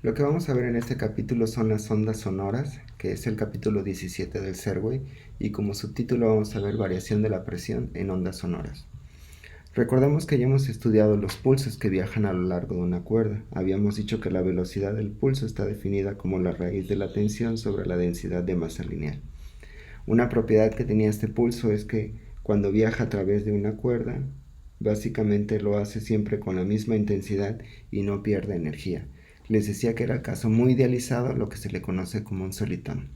Lo que vamos a ver en este capítulo son las ondas sonoras, que es el capítulo 17 del Serway, y como subtítulo vamos a ver variación de la presión en ondas sonoras. Recordemos que ya hemos estudiado los pulsos que viajan a lo largo de una cuerda. Habíamos dicho que la velocidad del pulso está definida como la raíz de la tensión sobre la densidad de masa lineal. Una propiedad que tenía este pulso es que cuando viaja a través de una cuerda, básicamente lo hace siempre con la misma intensidad y no pierde energía. Les decía que era el caso muy idealizado, lo que se le conoce como un solitón.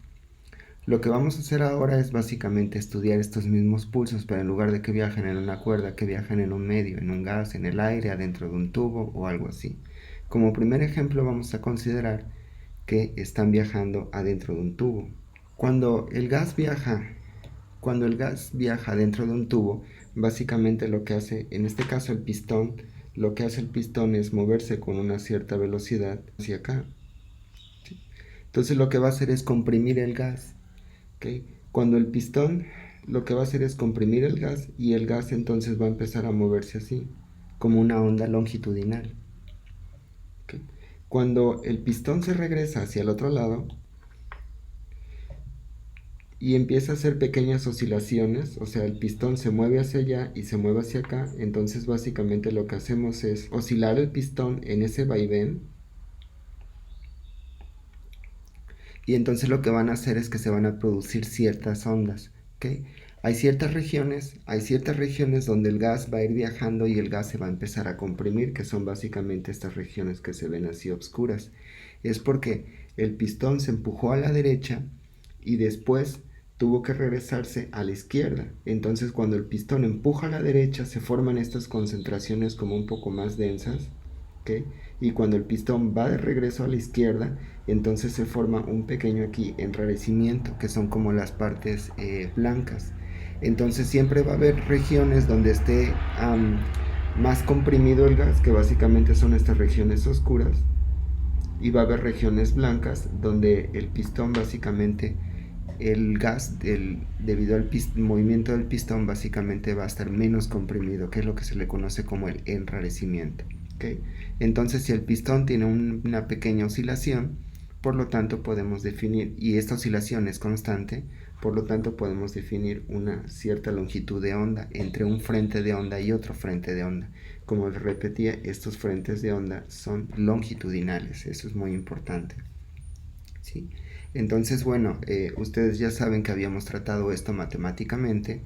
Lo que vamos a hacer ahora es básicamente estudiar estos mismos pulsos, pero en lugar de que viajen en una cuerda, que viajen en un medio, en un gas, en el aire, adentro de un tubo o algo así. Como primer ejemplo vamos a considerar que están viajando adentro de un tubo. Cuando el gas viaja, cuando el gas viaja dentro de un tubo, básicamente lo que hace, en este caso el pistón, lo que hace el pistón es moverse con una cierta velocidad hacia acá. Entonces lo que va a hacer es comprimir el gas. ¿Okay? Cuando el pistón lo que va a hacer es comprimir el gas y el gas entonces va a empezar a moverse así, como una onda longitudinal. ¿Okay? Cuando el pistón se regresa hacia el otro lado y empieza a hacer pequeñas oscilaciones, o sea, el pistón se mueve hacia allá y se mueve hacia acá, entonces básicamente lo que hacemos es oscilar el pistón en ese vaivén y entonces lo que van a hacer es que se van a producir ciertas ondas. ¿Okay? Hay ciertas regiones donde el gas va a ir viajando y el gas se va a empezar a comprimir, que son básicamente estas regiones que se ven así oscuras. Es porque el pistón se empujó a la derecha y después tuvo que regresarse a la izquierda. Entonces cuando el pistón empuja a la derecha se forman estas concentraciones como un poco más densas. ¿Okay? Y cuando el pistón va de regreso a la izquierda, entonces se forma un pequeño aquí enrarecimiento, que son como las partes blancas. Entonces siempre va a haber regiones donde esté más comprimido el gas, que básicamente son estas regiones oscuras, y va a haber regiones blancas donde el pistón básicamente, el gas debido al movimiento del pistón básicamente va a estar menos comprimido, que es lo que se le conoce como el enrarecimiento. ¿Okay? Entonces si el pistón tiene una pequeña oscilación, por lo tanto podemos definir, y esta oscilación es constante, por lo tanto podemos definir una cierta longitud de onda entre un frente de onda y otro frente de onda. Como les repetía, estos frentes de onda son longitudinales, eso es muy importante. ¿Sí? Entonces, bueno, ustedes ya saben que habíamos tratado esto matemáticamente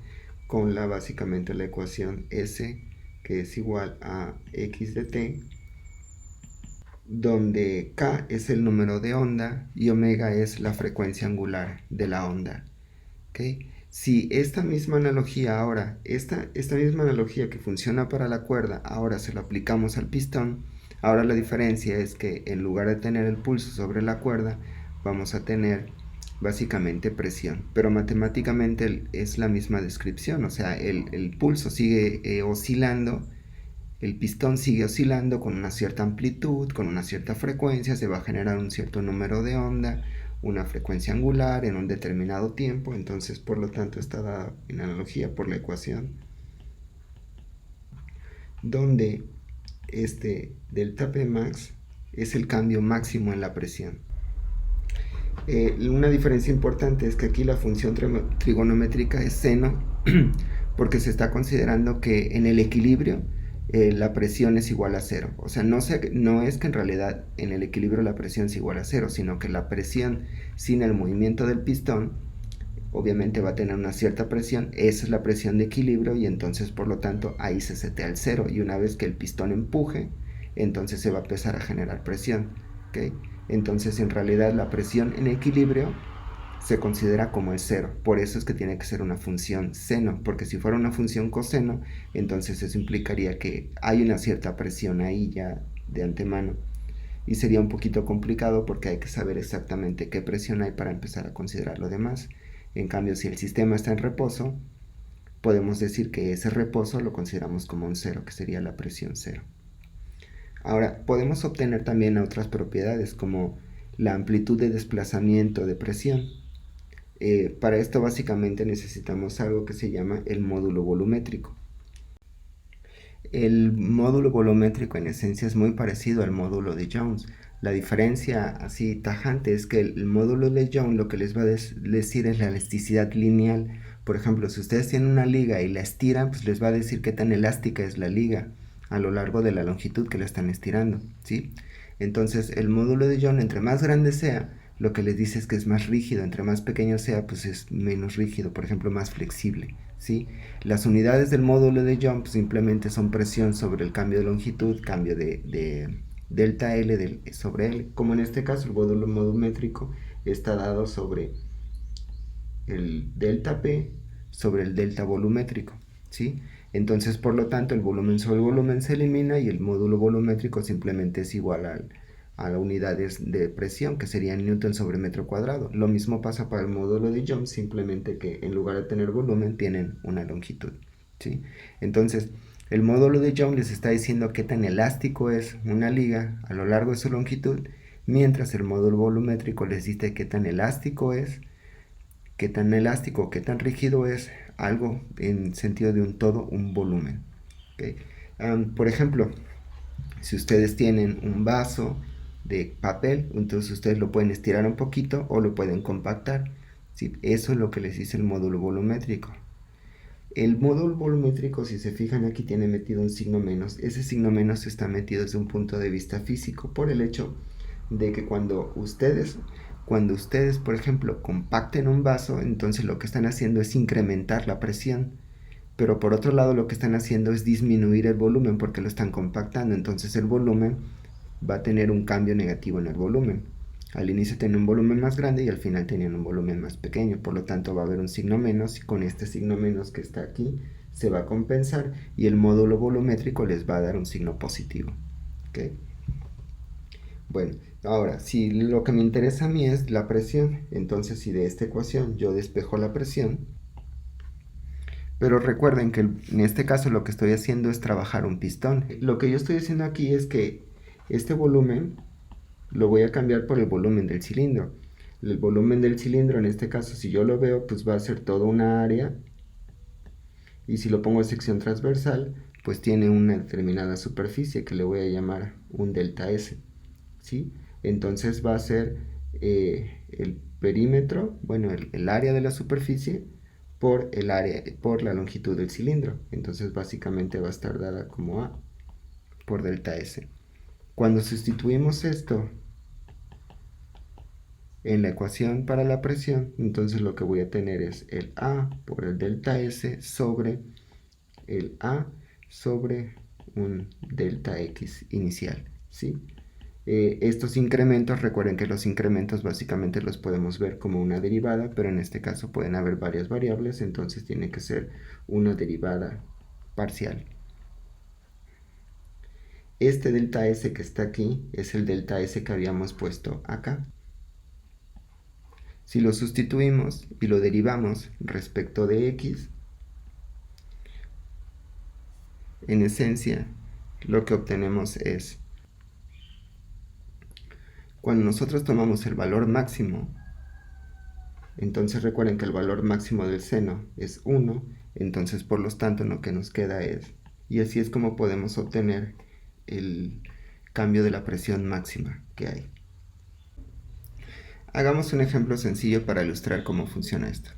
con básicamente la ecuación S, que es igual a x de t, donde k es el número de onda y omega es la frecuencia angular de la onda. ¿Okay? Si esta misma analogía ahora, esta misma analogía que funciona para la cuerda, ahora se lo aplicamos al pistón, ahora la diferencia es que en lugar de tener el pulso sobre la cuerda, vamos a tener básicamente presión, pero matemáticamente es la misma descripción, o sea, el pulso sigue oscilando, el pistón sigue oscilando con una cierta amplitud, con una cierta frecuencia, se va a generar un cierto número de onda, una frecuencia angular en un determinado tiempo, entonces por lo tanto está dada en analogía por la ecuación, donde este delta P max es el cambio máximo en la presión. Una diferencia importante es que aquí la función trigonométrica es seno, porque se está considerando que en el equilibrio la presión es igual a cero. O sea, no es que en realidad en el equilibrio la presión es igual a cero, sino que la presión sin el movimiento del pistón obviamente va a tener una cierta presión, esa es la presión de equilibrio y entonces por lo tanto ahí se setea al cero y una vez que el pistón empuje, entonces se va a empezar a generar presión. ¿Okay? Entonces en realidad la presión en equilibrio se considera como el cero, por eso es que tiene que ser una función seno, porque si fuera una función coseno, entonces eso implicaría que hay una cierta presión ahí ya de antemano y sería un poquito complicado porque hay que saber exactamente qué presión hay para empezar a considerar lo demás. En cambio, si el sistema está en reposo, podemos decir que ese reposo lo consideramos como un cero, que sería la presión cero. Ahora, podemos obtener también otras propiedades como la amplitud de desplazamiento de presión. Para esto básicamente necesitamos algo que se llama el módulo volumétrico. El módulo volumétrico en esencia es muy parecido al módulo de Jones. La diferencia así tajante es que el módulo de Young lo que les va a decir es la elasticidad lineal. Por ejemplo, si ustedes tienen una liga y la estiran, pues les va a decir qué tan elástica es la liga a lo largo de la longitud que la están estirando, ¿sí? Entonces, el módulo de Young, entre más grande sea, lo que les dice es que es más rígido, entre más pequeño sea, pues es menos rígido, por ejemplo, más flexible, ¿sí? Las unidades del módulo de Young pues, simplemente son presión sobre el cambio de longitud, cambio de delta L sobre L, como en este caso el módulo volumétrico está dado sobre el delta P sobre el delta volumétrico, ¿sí? Entonces, por lo tanto, el volumen sobre volumen se elimina y el módulo volumétrico simplemente es igual a las unidades de presión, que serían newton sobre metro cuadrado. Lo mismo pasa para el módulo de Young, simplemente que en lugar de tener volumen, tienen una longitud, ¿sí? Entonces, el módulo de Young les está diciendo qué tan elástico es una liga a lo largo de su longitud, mientras el módulo volumétrico les dice qué tan elástico es, qué tan elástico, qué tan rígido es algo en sentido de un todo, un volumen. ¿Okay? Por ejemplo, si ustedes tienen un vaso de papel, entonces ustedes lo pueden estirar un poquito o lo pueden compactar. ¿Sí? Eso es lo que les dice el módulo volumétrico. El módulo volumétrico, si se fijan aquí, tiene metido un signo menos. Ese signo menos está metido desde un punto de vista físico por el hecho de que cuando ustedes, por ejemplo, compacten un vaso, entonces lo que están haciendo es incrementar la presión. Pero por otro lado lo que están haciendo es disminuir el volumen porque lo están compactando. Entonces el volumen va a tener un cambio negativo en el volumen. Al inicio tenían un volumen más grande y al final tenían un volumen más pequeño. Por lo tanto va a haber un signo menos y con este signo menos que está aquí se va a compensar y el módulo volumétrico les va a dar un signo positivo. ¿Okay? Bueno, ahora, si lo que me interesa a mí es la presión, entonces si de esta ecuación yo despejo la presión, pero recuerden que en este caso lo que estoy haciendo es trabajar un pistón. Lo que yo estoy haciendo aquí es que este volumen lo voy a cambiar por el volumen del cilindro. El volumen del cilindro en este caso, si yo lo veo, pues va a ser toda una área. Y si lo pongo en sección transversal, pues tiene una determinada superficie que le voy a llamar un delta S. ¿Sí? Entonces va a ser el perímetro, bueno, el área de la superficie por la longitud del cilindro. Entonces básicamente va a estar dada como A por delta S. Cuando sustituimos esto en la ecuación para la presión, entonces lo que voy a tener es el A por el delta S sobre el A sobre un delta X inicial, ¿sí? Estos incrementos, recuerden que los incrementos básicamente los podemos ver como una derivada, pero en este caso pueden haber varias variables, entonces tiene que ser una derivada parcial. Este delta S que está aquí es el delta S que habíamos puesto acá. Si lo sustituimos y lo derivamos respecto de X, en esencia lo que obtenemos es, cuando nosotros tomamos el valor máximo, entonces recuerden que el valor máximo del seno es 1, entonces por lo tanto lo que nos queda es, y así es como podemos obtener el cambio de la presión máxima que hay. Hagamos un ejemplo sencillo para ilustrar cómo funciona esto.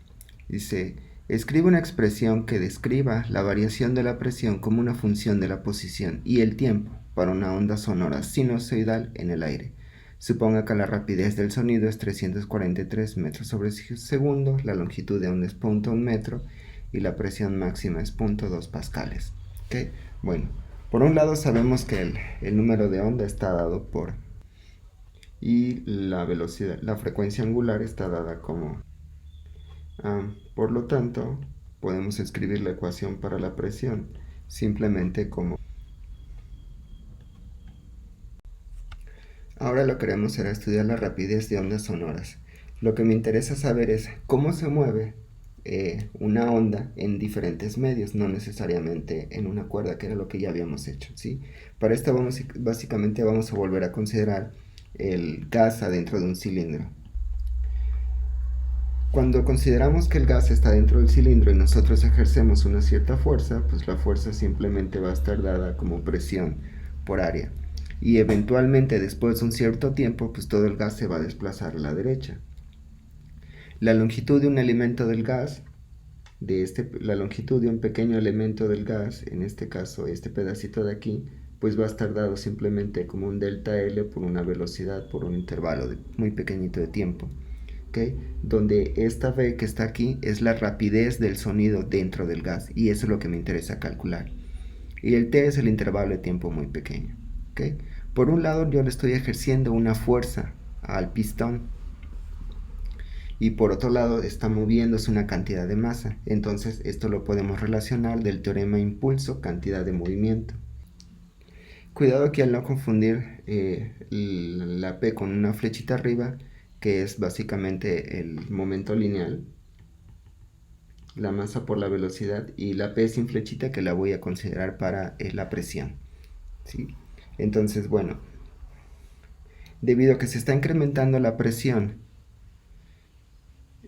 Dice, escribe una expresión que describa la variación de la presión como una función de la posición y el tiempo para una onda sonora sinusoidal en el aire. Suponga que la rapidez del sonido es 343 metros sobre segundo, la longitud de onda es 0.1 metro y la presión máxima es 0.2 pascales. ¿Okay? Bueno, por un lado sabemos que el número de onda está dado por y la velocidad, la frecuencia angular está dada como por lo tanto, podemos escribir la ecuación para la presión simplemente como. Ahora lo que queremos será estudiar la rapidez de ondas sonoras. Lo que me interesa saber es cómo se mueve una onda en diferentes medios, no necesariamente en una cuerda, que era lo que ya habíamos hecho, ¿sí? Para esto básicamente vamos a volver a considerar el gas adentro de un cilindro. Cuando consideramos que el gas está dentro del cilindro y nosotros ejercemos una cierta fuerza, pues la fuerza simplemente va a estar dada como presión por área. y eventualmente después de un cierto tiempo pues todo el gas se va a desplazar a la derecha. La longitud de un elemento del gas, la longitud de un pequeño elemento del gas, en este caso este pedacito de aquí, pues va a estar dado simplemente como un delta L por una velocidad, por un intervalo muy pequeñito de tiempo. ¿Okay? Donde esta V que está aquí es la rapidez del sonido dentro del gas, y eso es lo que me interesa calcular. Y el T es el intervalo de tiempo muy pequeño. ¿Okay? Por un lado yo le estoy ejerciendo una fuerza al pistón, y por otro lado está moviéndose una cantidad de masa. Entonces esto lo podemos relacionar del teorema impulso cantidad de movimiento. Cuidado aquí al no confundir la P con una flechita arriba, que es básicamente el momento lineal, la masa por la velocidad, y la P sin flechita, que la voy a considerar para la presión, ¿sí? Entonces, bueno, debido a que se está incrementando la presión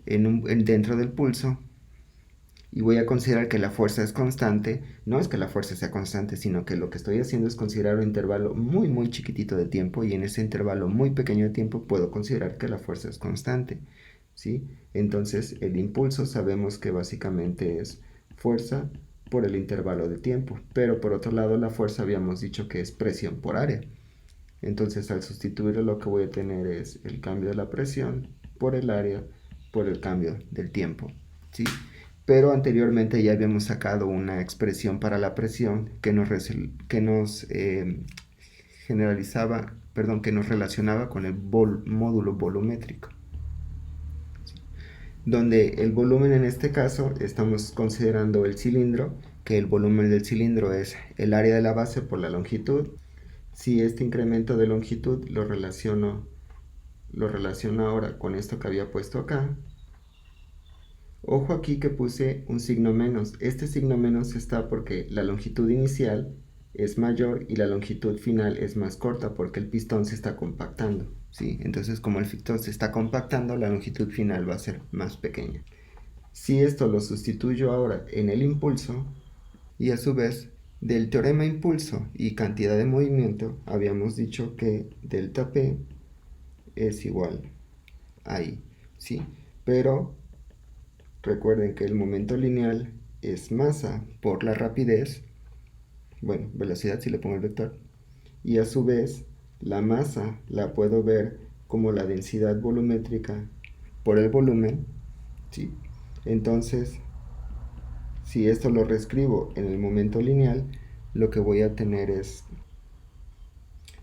dentro del pulso, y voy a considerar que la fuerza es constante, no es que la fuerza sea constante, sino que lo que estoy haciendo es considerar un intervalo muy chiquitito de tiempo, y en ese intervalo muy pequeño de tiempo puedo considerar que la fuerza es constante, ¿sí? Entonces el impulso sabemos que básicamente es fuerza por el intervalo de tiempo, pero por otro lado la fuerza habíamos dicho que es presión por área. Entonces al sustituirlo lo que voy a tener es el cambio de la presión por el área por el cambio del tiempo, ¿sí? Pero anteriormente ya habíamos sacado una expresión para la presión que nos que nos relacionaba con el módulo volumétrico, donde el volumen en este caso estamos considerando el cilindro, que el volumen del cilindro es el área de la base por la longitud. Si este incremento de longitud lo relaciono ahora con esto que había puesto acá. Ojo aquí que puse un signo menos. Este signo menos está porque la longitud inicial es mayor y la longitud final es más corta porque el pistón se está compactando, ¿sí? Entonces, como el pistón se está compactando, la longitud final va a ser más pequeña. Si esto lo sustituyo ahora en el impulso, y a su vez del teorema impulso y cantidad de movimiento, habíamos dicho que delta P es igual a I, ¿sí? Pero recuerden que el momento lineal es masa por la rapidez, bueno, velocidad si le pongo el vector, y a su vez la masa la puedo ver como la densidad volumétrica por el volumen, ¿sí? Entonces, si esto lo reescribo en el momento lineal, lo que voy a tener es,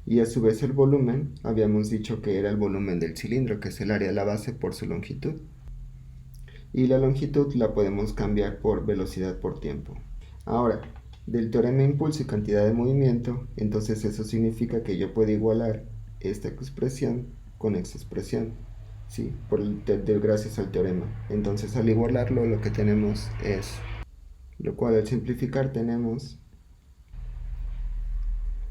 y a su vez el volumen, habíamos dicho que era el volumen del cilindro, que es el área de la base por su longitud. Y la longitud la podemos cambiar por velocidad por tiempo. Ahora, del teorema impulso y cantidad de movimiento, entonces eso significa que yo puedo igualar esta expresión con esta expresión, ¿sí? Gracias al teorema. Entonces al igualarlo lo que tenemos es, lo cual al simplificar tenemos,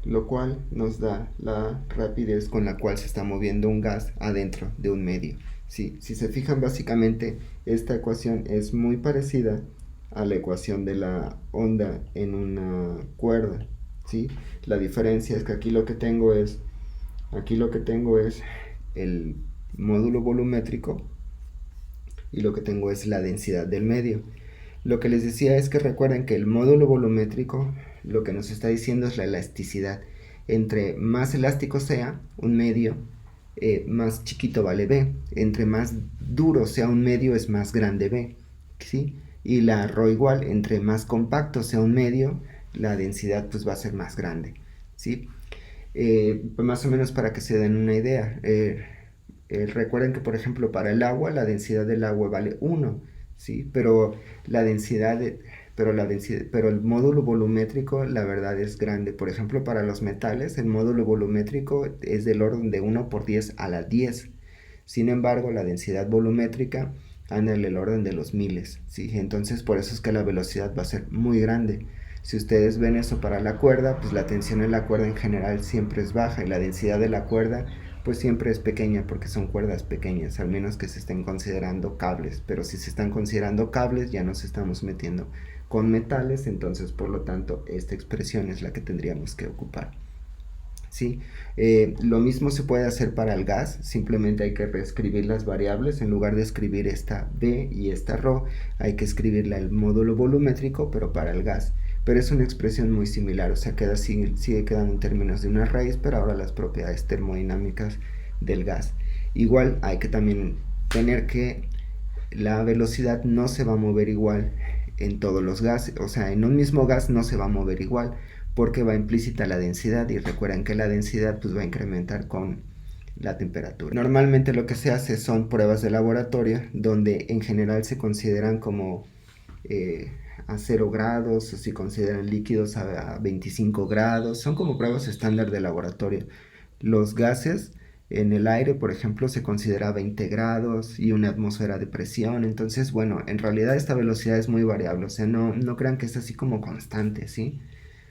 lo cual nos da la rapidez con la cual se está moviendo un gas adentro de un medio. Sí, si se fijan, básicamente esta ecuación es muy parecida a la ecuación de la onda en una cuerda, ¿sí? La diferencia es que aquí lo que tengo es el módulo volumétrico y lo que tengo es la densidad del medio. Lo que les decía es que recuerden que el módulo volumétrico lo que nos está diciendo es la elasticidad. Entre más elástico sea un medio, más chiquito vale B. Entre más duro sea un medio, es más grande B, ¿sí? Y la ρ igual, entre más compacto sea un medio, la densidad pues va a ser más grande, ¿sí? Pues más o menos para que se den una idea. Recuerden que, por ejemplo, para el agua, la densidad del agua vale 1, ¿sí? Pero pero el módulo volumétrico, la verdad, es grande. Por ejemplo, para los metales, el módulo volumétrico es del orden de 1 por 10 a la 10. Sin embargo, la densidad volumétrica anda en el orden de los miles, ¿sí? Entonces, por eso es que la velocidad va a ser muy grande. Si ustedes ven eso para la cuerda, pues la tensión en la cuerda en general siempre es baja y la densidad de la cuerda pues siempre es pequeña porque son cuerdas pequeñas, al menos que se estén considerando cables. Pero si se están considerando cables, ya nos estamos metiendo con metales, entonces por lo tanto esta expresión es la que tendríamos que ocupar. Sí, lo mismo se puede hacer para el gas, simplemente hay que reescribir las variables, en lugar de escribir esta V y esta ρ, hay que escribirla el módulo volumétrico, pero para el gas. Pero es una expresión muy similar, o sea, sigue quedando en términos de una raíz, pero ahora las propiedades termodinámicas del gas. Igual hay que también tener que la velocidad no se va a mover igual en todos los gases, o sea, en un mismo gas no se va a mover igual, porque va implícita la densidad, y recuerden que la densidad pues va a incrementar con la temperatura. Normalmente lo que se hace son pruebas de laboratorio, donde en general se consideran como a 0 grados, o si consideran líquidos a 25 grados, son como pruebas estándar de laboratorio. Los gases en el aire, por ejemplo, se considera 20 grados y una atmósfera de presión. Entonces, bueno, en realidad esta velocidad es muy variable, o sea, no crean que es así como constante, ¿sí?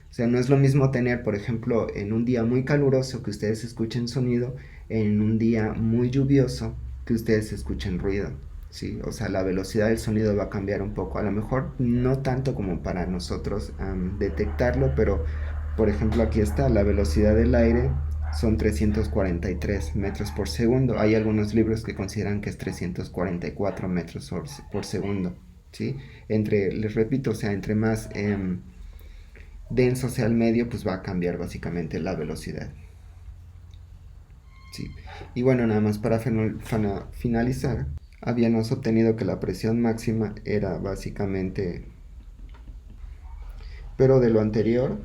O sea, no es lo mismo tener, por ejemplo, en un día muy caluroso que ustedes escuchen sonido, en un día muy lluvioso que ustedes escuchen ruido, ¿sí? O sea, la velocidad del sonido va a cambiar un poco. A lo mejor no tanto como para nosotros detectarlo, pero, por ejemplo, aquí está, la velocidad del aire son 343 metros por segundo. Hay algunos libros que consideran que es 344 metros por segundo, ¿sí? Les repito, o sea, entre más denso sea el medio, pues va a cambiar básicamente la velocidad. Sí. Y bueno, nada más para finalizar, habíamos obtenido que la presión máxima era básicamente, pero de lo anterior,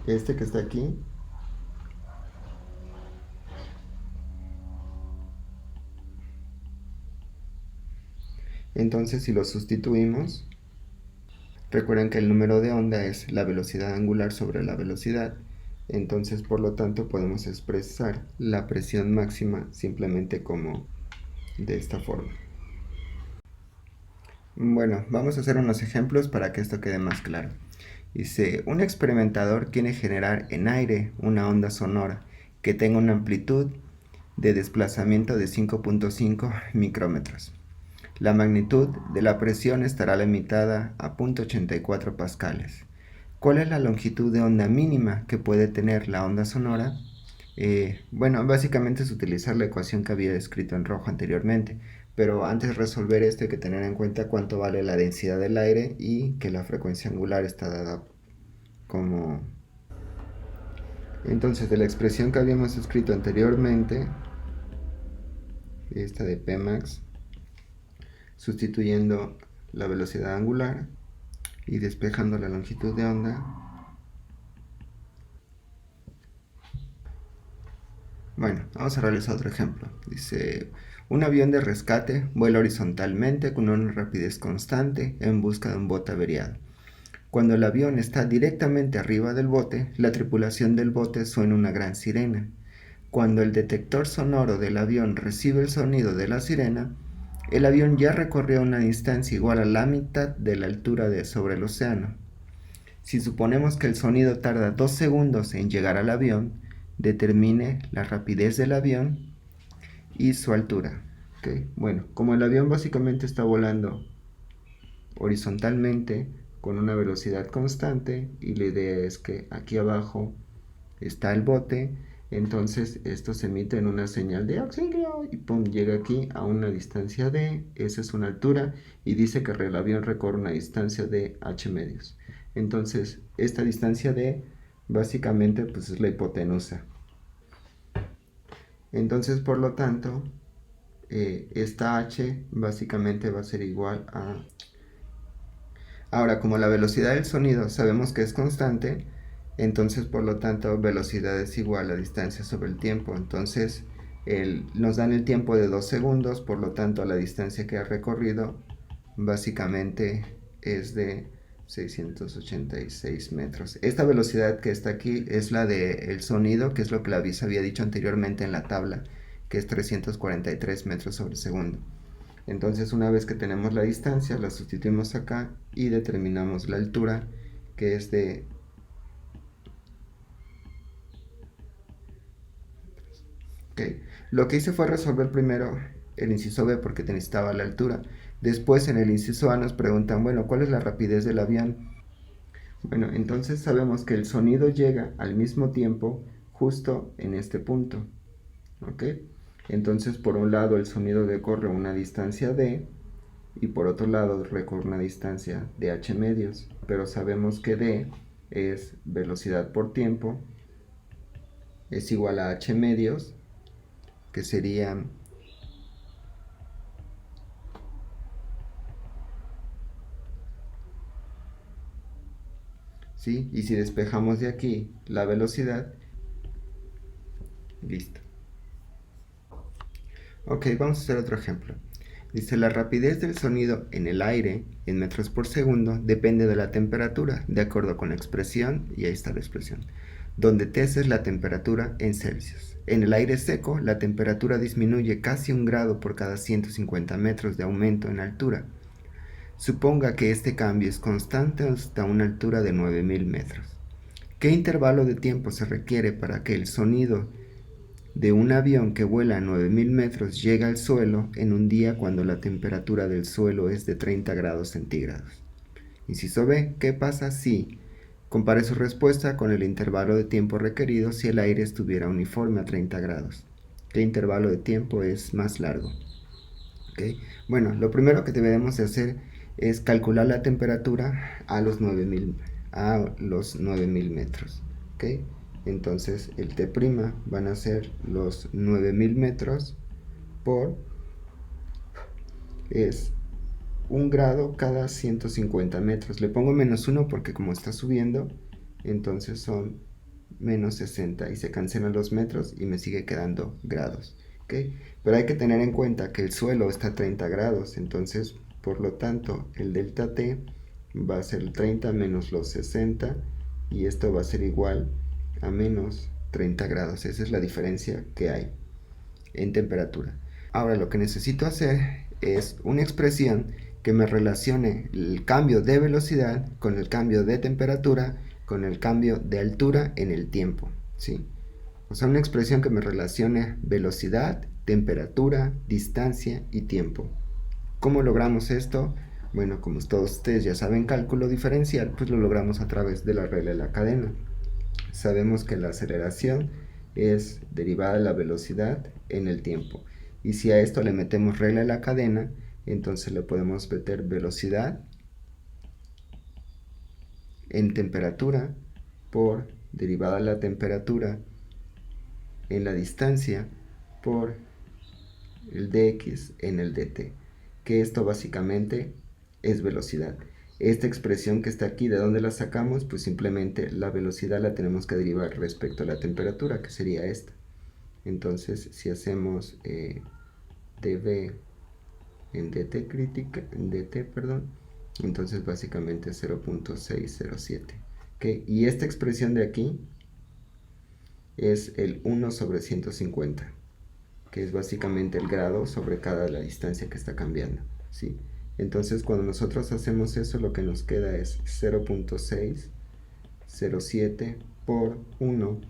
este que está aquí, entonces si lo sustituimos, recuerden que el número de onda es la velocidad angular sobre la velocidad. Entonces, por lo tanto, podemos expresar la presión máxima simplemente como de esta forma. Bueno, vamos a hacer unos ejemplos para que esto quede más claro. Dice, un experimentador quiere generar en aire una onda sonora que tenga una amplitud de desplazamiento de 5.5 micrómetros. La magnitud de la presión estará limitada a 0.84 pascales. ¿Cuál es la longitud de onda mínima que puede tener la onda sonora? Bueno, básicamente es utilizar la ecuación que había descrito en rojo anteriormente, pero antes de resolver esto hay que tener en cuenta cuánto vale la densidad del aire y que la frecuencia angular está dada como... Entonces, de la expresión que habíamos escrito anteriormente, esta de Pmax, sustituyendo la velocidad angular y despejando la longitud de onda. Bueno, vamos a realizar otro ejemplo. Dice, un avión de rescate vuela horizontalmente con una rapidez constante en busca de un bote averiado. Cuando el avión está directamente arriba del bote, la tripulación del bote suena una gran sirena. Cuando el detector sonoro del avión recibe el sonido de la sirena, el avión ya recorrió una distancia igual a la mitad de la altura sobre el océano. Si suponemos que el sonido tarda 2 segundos en llegar al avión, determine la rapidez del avión y su altura. ¿Okay? Bueno, como el avión básicamente está volando horizontalmente con una velocidad constante y la idea es que aquí abajo está el bote, entonces esto se emite en una señal de auxilio y pum, llega aquí a una distancia de, esa es una altura, y dice que el avión recorre una distancia de h medios. Entonces esta distancia de básicamente pues es la hipotenusa. Entonces por lo tanto esta h básicamente va a ser igual a... Ahora, como la velocidad del sonido sabemos que es constante, entonces por lo tanto velocidad es igual a distancia sobre el tiempo. Entonces nos dan el tiempo de 2 segundos, por lo tanto la distancia que ha recorrido básicamente es de 686 metros. Esta velocidad que está aquí es la del sonido, que es lo que les había dicho anteriormente en la tabla, que es 343 metros sobre segundo. Entonces, una vez que tenemos la distancia, la sustituimos acá y determinamos la altura, que es de... Okay. Lo que hice fue resolver primero el inciso B porque necesitaba la altura. Después en el inciso A nos preguntan, bueno, ¿cuál es la rapidez del avión? Bueno, entonces sabemos que el sonido llega al mismo tiempo justo en este punto, ¿ok? Entonces por un lado el sonido recorre una distancia d y por otro lado recorre una distancia de h medios, pero sabemos que d es velocidad por tiempo, es igual a h medios, que sería ¿sí? Y si despejamos de aquí la velocidad, listo. Ok, vamos a hacer otro ejemplo. Dice, la rapidez del sonido en el aire, en metros por segundo, depende de la temperatura, de acuerdo con la expresión, y ahí está la expresión, donde T es la temperatura en Celsius. En el aire seco, la temperatura disminuye casi 1 grado por cada 150 metros de aumento en altura. Suponga que este cambio es constante hasta una altura de 9000 metros. ¿Qué intervalo de tiempo se requiere para que el sonido de un avión que vuela a 9000 metros llegue al suelo en un día cuando la temperatura del suelo es de 30 grados centígrados? Inciso B. ¿Qué pasa si compare su respuesta con el intervalo de tiempo requerido si el aire estuviera uniforme a 30 grados? ¿Qué intervalo de tiempo es más largo? ¿Okay? Bueno, lo primero que debemos de hacer es calcular la temperatura a los 9000 metros. ¿Okay? Entonces el T' van a ser los 9000 metros por es 1 grado cada 150 metros. Le pongo -1 porque como está subiendo, entonces son -60 y se cancelan los metros y me sigue quedando grados. ¿Okay? Pero hay que tener en cuenta que el suelo está a 30 grados, entonces por lo tanto el delta T va a ser 30 menos los 60 y esto va a ser igual a menos 30 grados. Esa es la diferencia que hay en temperatura. Ahora lo que necesito hacer es una expresión que me relacione el cambio de velocidad con el cambio de temperatura con el cambio de altura en el tiempo, ¿sí? O sea, una expresión que me relacione velocidad, temperatura, distancia y tiempo. ¿Cómo logramos esto? Bueno, como todos ustedes ya saben cálculo diferencial, pues lo logramos a través de la regla de la cadena. Sabemos que la aceleración es derivada de la velocidad en el tiempo. Y si a esto le metemos regla de la cadena, entonces le podemos meter velocidad en temperatura por derivada de la temperatura en la distancia por el dx en el dt, que esto básicamente es velocidad. Esta expresión que está aquí, ¿de dónde la sacamos? Pues simplemente la velocidad la tenemos que derivar respecto a la temperatura, que sería esta. Entonces, si hacemos dv en dt crítica, en dt, perdón, entonces básicamente 0.607. ¿Okay? Y esta expresión de aquí es el 1 sobre 150, que es básicamente el grado sobre cada la distancia que está cambiando, ¿sí? Entonces cuando nosotros hacemos eso, lo que nos queda es 0.607 por 1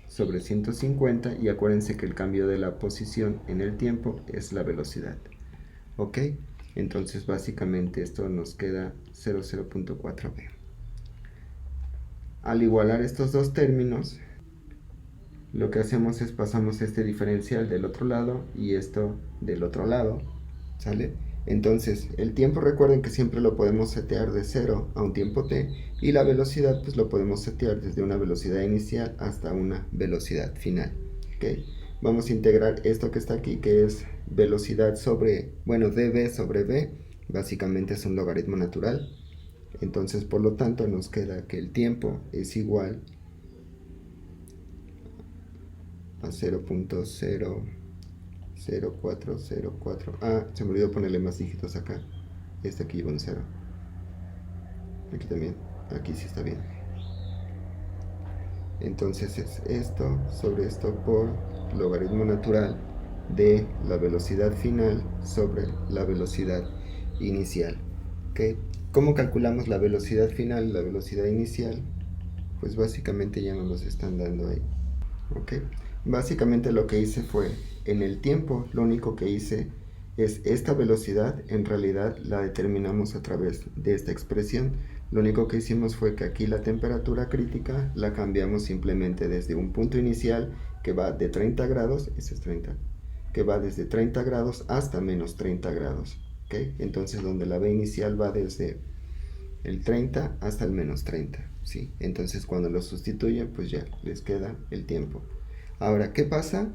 sobre 150, y acuérdense que el cambio de la posición en el tiempo es la velocidad. ¿Ok? Entonces básicamente esto nos queda 0.4b. Al igualar estos dos términos, lo que hacemos es pasamos este diferencial del otro lado y esto del otro lado, ¿sale? Entonces el tiempo, recuerden que siempre lo podemos setear de 0 a un tiempo t, y la velocidad pues lo podemos setear desde una velocidad inicial hasta una velocidad final. ¿Okay? Vamos a integrar esto que está aquí, que es velocidad sobre, bueno, dv sobre v, básicamente es un logaritmo natural. Entonces por lo tanto nos queda que el tiempo es igual a 0.00404. Ah, se me olvidó ponerle más dígitos acá. Este aquí lleva un 0. Aquí también. Aquí sí está bien. Entonces es esto sobre esto por logaritmo natural de la velocidad final sobre la velocidad inicial. ¿Okay? ¿Cómo calculamos la velocidad final y la velocidad inicial? Pues básicamente ya nos los están dando ahí. ¿Okay? Básicamente lo que hice fue, en el tiempo, lo único que hice es esta velocidad, en realidad la determinamos a través de esta expresión. Lo único que hicimos fue que aquí la temperatura crítica la cambiamos simplemente desde un punto inicial que va de 30 grados, ese es 30, que va desde 30 grados hasta menos 30 grados. ¿Okay? Entonces donde la B inicial va desde el 30 hasta el menos 30. ¿Sí? Entonces cuando lo sustituyen, pues ya les queda el tiempo. Ahora, ¿qué pasa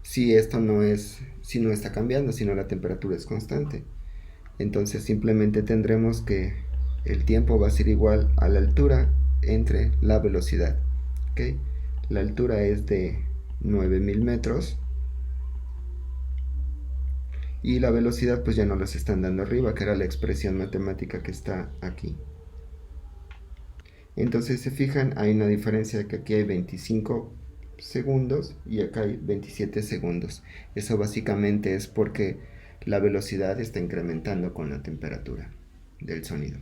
si esto no es, si no está cambiando, si no la temperatura es constante? Entonces simplemente tendremos que el tiempo va a ser igual a la altura entre la velocidad. ¿Okay? La altura es de 9000 metros y la velocidad pues ya no las están dando arriba, que era la expresión matemática que está aquí. Entonces se fijan, hay una diferencia, que aquí hay 25 segundos y acá hay 27 segundos. Eso básicamente es porque la velocidad está incrementando con la temperatura del sonido.